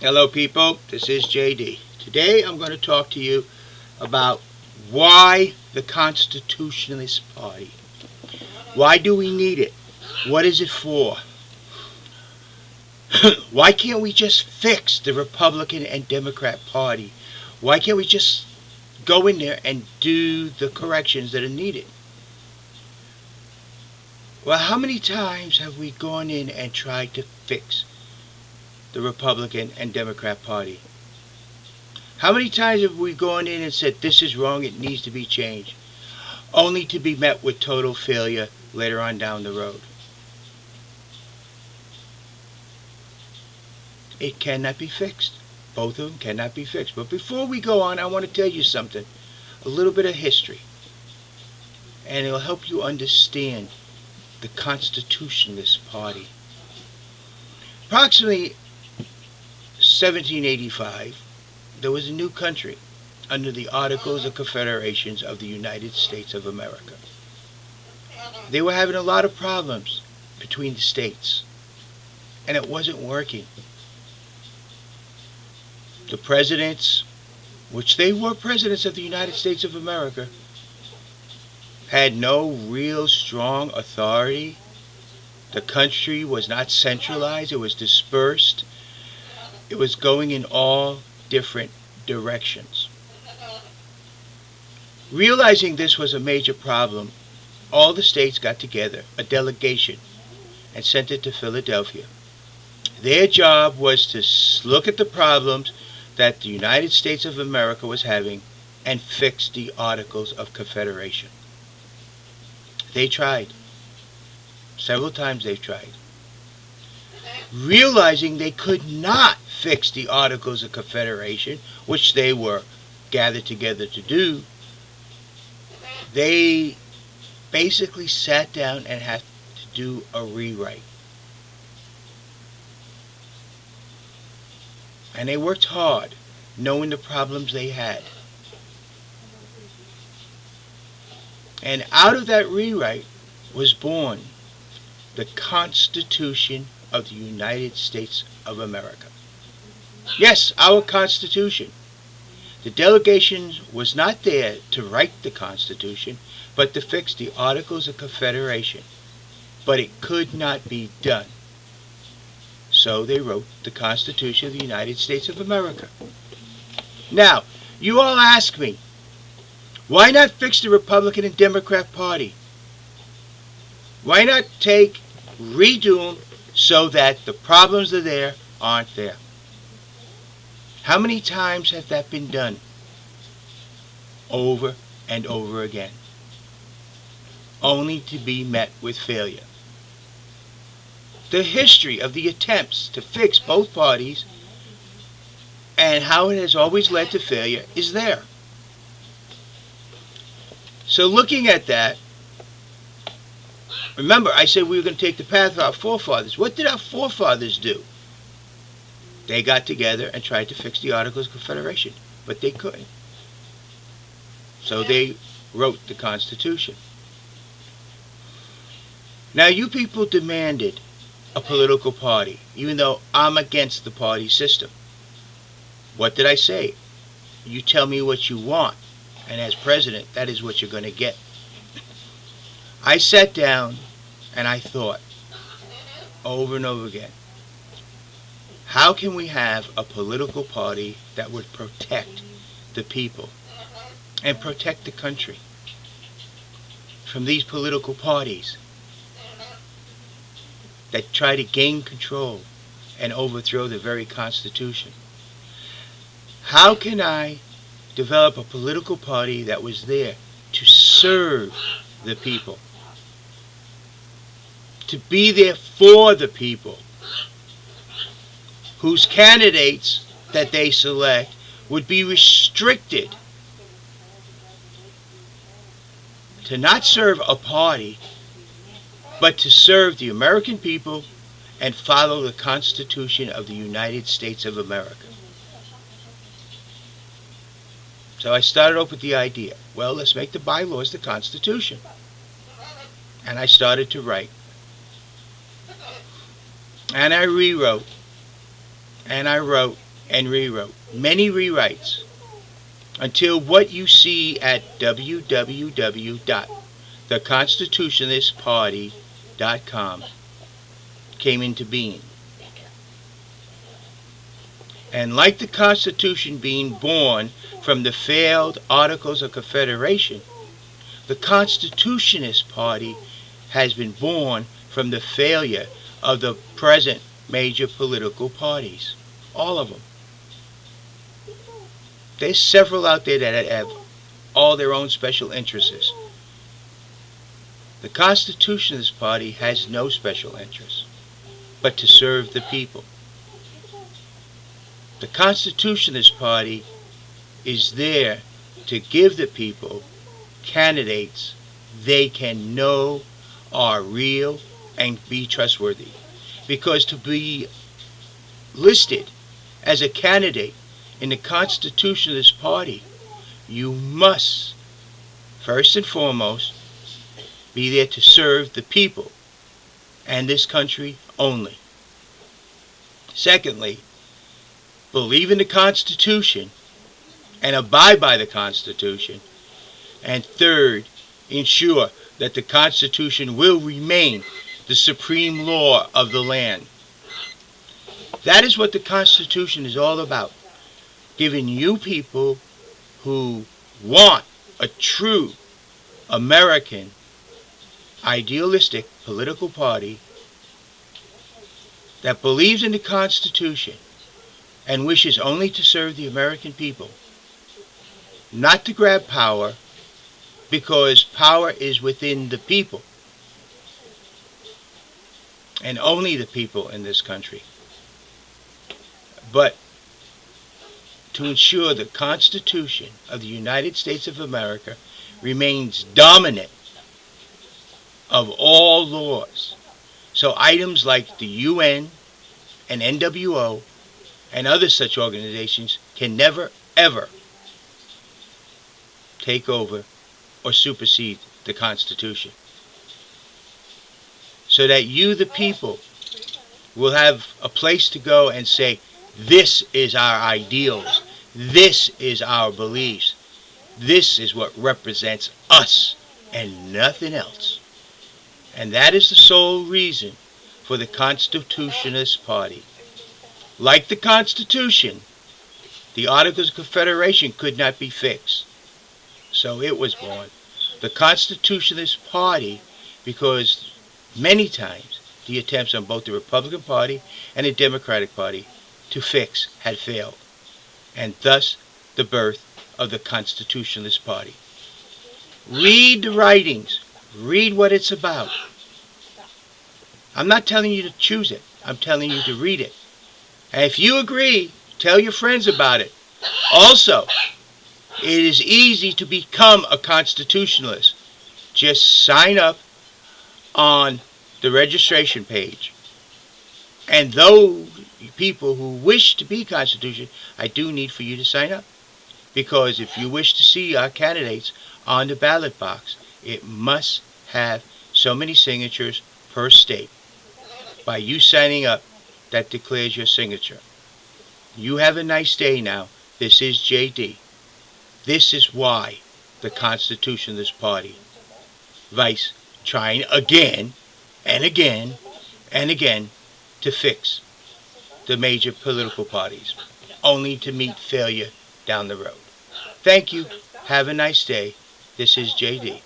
Hello people, this is JD. Today I'm going to talk to you about why the Constitutionalist Party. Why do we need it? What is it for? Why can't we just fix the Republican and Democrat Party? Why can't we just go in there and do the corrections that are needed? Well, how many times have we gone in and tried to fix the Republican and Democrat Party? How many times have we gone in and said, this is wrong, it needs to be changed, only to be met with total failure later on down the road? It cannot be fixed. Both of them cannot be fixed. But before we go on, I want to tell you something, a little bit of history, and it'll help you understand the Constitutionalist Party. Approximately 1785, there was a new country under the Articles of Confederation of the United States of America. They were having a lot of problems between the states, and it wasn't working. The presidents, which they were presidents of the United States of America, had no real strong authority. The country was not centralized, it was dispersed. It was going in all different directions. Realizing this was a major problem, all the states got together, a delegation, and sent it to Philadelphia. Their job was to look at the problems that the United States of America was having and fix the Articles of Confederation. They tried. Several times they've tried. Realizing they could not fix the Articles of Confederation, which they were gathered together to do, they basically sat down and had to do a rewrite. And they worked hard, knowing the problems they had. And out of that rewrite was born the Constitution of the United States of America. Yes, our Constitution. The delegation was not there to write the Constitution, but to fix the Articles of Confederation. But it could not be done. So they wrote the Constitution of the United States of America. Now, you all ask me, why not fix the Republican and Democrat Party? Why not redo them so that the problems that are there aren't there? How many times has that been done? Over and over again. Only to be met with failure. The history of the attempts to fix both parties and how it has always led to failure is there. So looking at that, remember I said we were going to take the path of our forefathers. What did our forefathers do? They got together and tried to fix the Articles of Confederation, but they couldn't. So they wrote the Constitution. Now you people demanded a political party, even though I'm against the party system. What did I say? You tell me what you want, and as president, that is what you're going to get. I sat down and I thought over and over again, how can we have a political party that would protect the people and protect the country from these political parties that try to gain control and overthrow the very Constitution? How can I develop a political party that was there to serve the people, to be there for the people, whose candidates that they select would be restricted to not serve a party, but to serve the American people and follow the Constitution of the United States of America? So I started off with the idea, well, let's make the bylaws the Constitution. And I started to write. And I rewrote. And I wrote. and rewrote. Many rewrites. Until what you see at www.theconstitutionalistparty.com came into being. And like the Constitution being born from the failed Articles of Confederation, the Constitutionist Party has been born from the failure of the present major political parties. All of them. There's several out there that have all their own special interests. The Constitutionalist Party has no special interest but to serve the people. The Constitutionalist Party is there to give the people candidates they can know are real and be trustworthy. Because to be listed as a candidate in the Constitutionalist Party, you must, first and foremost, be there to serve the people and this country only. Secondly, believe in the Constitution and abide by the Constitution. And third, ensure that the Constitution will remain the supreme law of the land. That is what the Constitution is all about. Giving you people who want a true American idealistic political party that believes in the Constitution and wishes only to serve the American people, not to grab power, because power is within the people and only the people in this country, but to ensure the Constitution of the United States of America remains dominant of all laws. So items like the UN and NWO and other such organizations can never, ever take over or supersede the Constitution. So that you, the people, will have a place to go and say, this is our ideals, this is our beliefs, this is what represents us and nothing else. And that is the sole reason for the Constitutionalist Party. Like the Constitution, the Articles of Confederation could not be fixed. So it was born. The Constitutionalist Party, because many times the attempts on both the Republican Party and the Democratic Party to fix had failed. And thus the birth of the Constitutionalist Party. Read the writings. Read what it's about. I'm not telling you to choose it. I'm telling you to read it. And if you agree, tell your friends about it. Also, it is easy to become a constitutionalist. Just sign up on the registration page. And those people who wish to be constitution, I do need for you to sign up. Because if you wish to see our candidates on the ballot box, it must have so many signatures per state. By you signing up, that declares your signature. You have a nice day now. This is JD. This is why the Constitutionalist Party, Vice, trying again and again and again to fix the major political parties, only to meet failure down the road. Thank you. Have a nice day. This is JD.